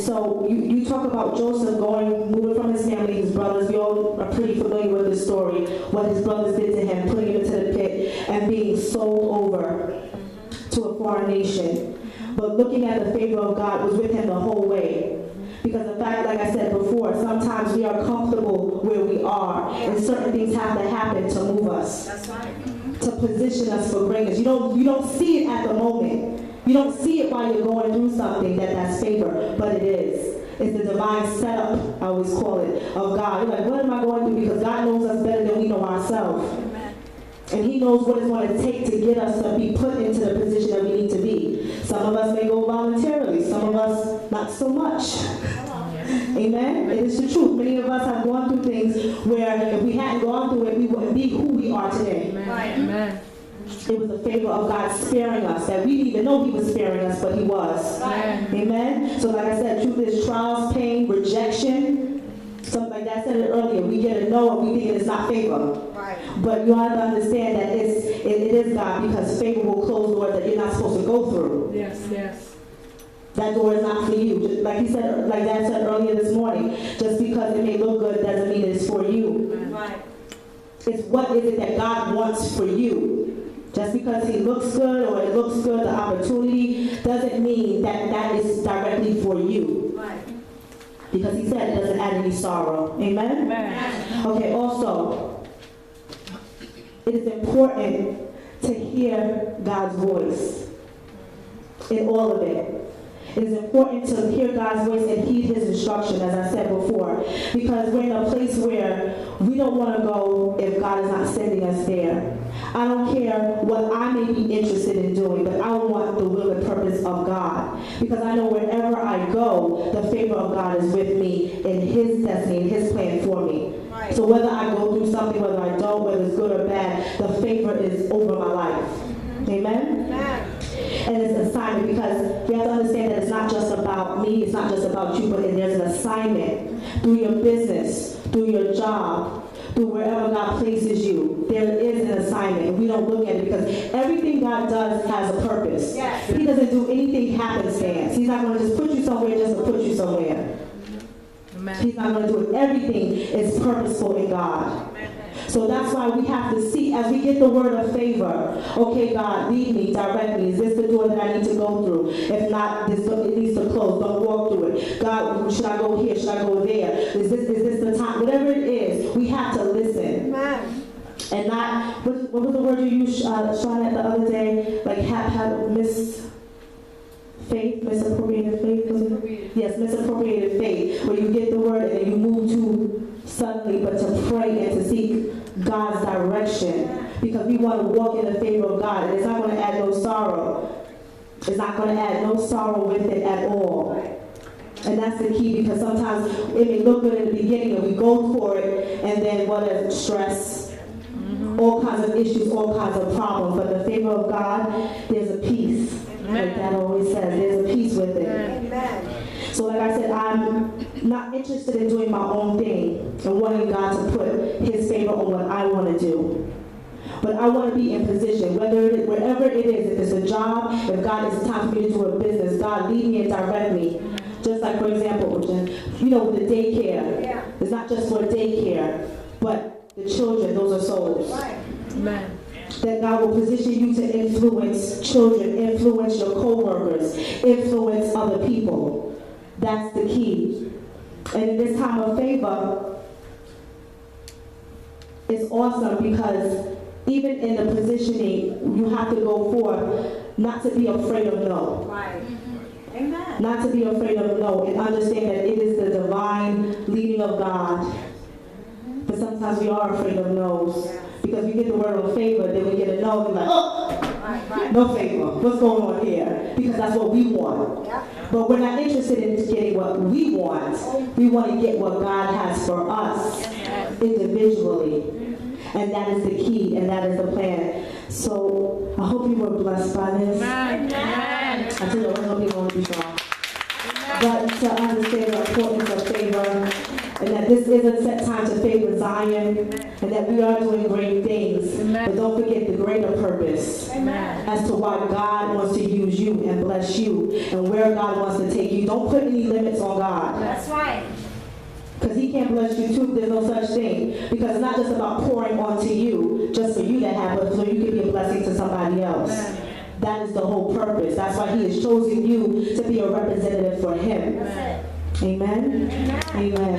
So you talk about Joseph moving from his family, his brothers. We all are pretty familiar with this story, what his brothers did to him, putting him into the pit and being sold over to a foreign nation. But looking at the favor of God was with him the whole way. Because the fact, like I said before, sometimes we are comfortable where we are, and certain things have to happen to move us. That's right. To position us for greatness. You don't see it at the moment. You don't see it while you're going through something that's favor, but it is. It's the divine setup, I always call it, of God. You're like, what am I going through? Because God knows us better than we know ourselves. Amen. And he knows what it's going to take to get us to be put into the position that we need to be. Some of us may go voluntarily, some of us not so much. Amen? It is the truth. Many of us have gone through things where if we hadn't gone through it, we wouldn't be who we are today. Amen. Amen. It was the favor of God sparing us, that we didn't even know he was sparing us, but he was. Amen. Amen? So like I said, truth is trials, pain, rejection. Something like that, I said it earlier. We get a no and we think it's not favor. Right. But you have to understand that it is God, because favor will close doors that you're not supposed to go through. Yes, yes. That door is not for you. Just like he said, like Dad said earlier this morning, just because it may look good doesn't mean it's for you. Right. It's what is it that God wants for you. Just because he looks good or it looks good, the opportunity, doesn't mean that is directly for you. Right. Because he said it doesn't add any sorrow. Amen? Amen. Okay, also, it is important to hear God's voice in all of it. It is important to hear God's voice and heed his instruction, as I said before, because we're in a place where we don't want to go if God is not sending us there. I don't care what I may be interested in doing, but I want the will and purpose of God, because I know wherever I go, the favor of God is with me in his destiny, in his plan for me. Right. So whether I go through something, whether I don't, whether it's good or bad, the favor is over my life. Amen? Amen. And it's an assignment, because you have to understand that it's not just about me, it's not just about you, but there's an assignment through your business, through your job, through wherever God places you. There is an assignment. We don't look at it because everything God does has a purpose. Yes. He doesn't do anything happenstance. He's not going to just put you somewhere just to put you somewhere. Amen. He's not going to do it. Everything is purposeful in God. Amen. So that's why we have to see, as we get the word of favor, okay, God, lead me, direct me. Is this the door that I need to go through? If not, it needs to close. Don't walk through it. God, should I go here? Should I go there? Is this the time? Whatever it is, we have to listen. Amen. And not, what was the word you used, Shauna, the other day? Like, have misappropriated faith? Yes, misappropriated faith, where you get the word and then you move too suddenly, but to pray and to seek God's direction, because we want to walk in the favor of God, and it's not going to add no sorrow. It's not going to add no sorrow with it at all. And that's the key, because sometimes it may look good in the beginning and we go for it, and then what a stress, all kinds of issues, all kinds of problems. But the favor of God, there's a peace. Like that always says, there's a peace with it. Amen. So like I said, I'm not interested in doing my own thing and wanting God to put his favor on what I want to do. But I want to be in position, wherever it is, if it's a job, if God is time for me to do a business, God lead me and direct me. Just like, for example, with the daycare. Yeah. It's not just for daycare, but the children, those are souls. Right. Amen. That God will position you to influence children, influence your co-workers, influence other people. That's the key. And in this time of favor, it's awesome, because even in the positioning, you have to go forth, not to be afraid of no. Right. Amen. Not to be afraid of no, and understand that it is the divine leading of God. But sometimes we are afraid of no's. Because we get the word of favor, then we get a no, we're like, oh, no favor. What's going on here? Because that's what we want. But we're not interested in getting what we want. We want to get what God has for us individually. And that is the key, and that is the plan. So I hope you were blessed by this. Amen. I tell you, I hope you're going to be strong. But to understand the importance of favor, and that this is a set time to favor Zion, and that we are doing great things. But don't forget the greater purpose as to why God wants to use you and bless you, and where God wants to take you. Don't put any limits on God. That's right. Because he can't bless you too. There's no such thing. Because it's not just about pouring onto you, just for you to have, but so you can be a blessing to somebody else. That is the whole purpose. That's why he has chosen you to be a representative for him. Amen? Amen.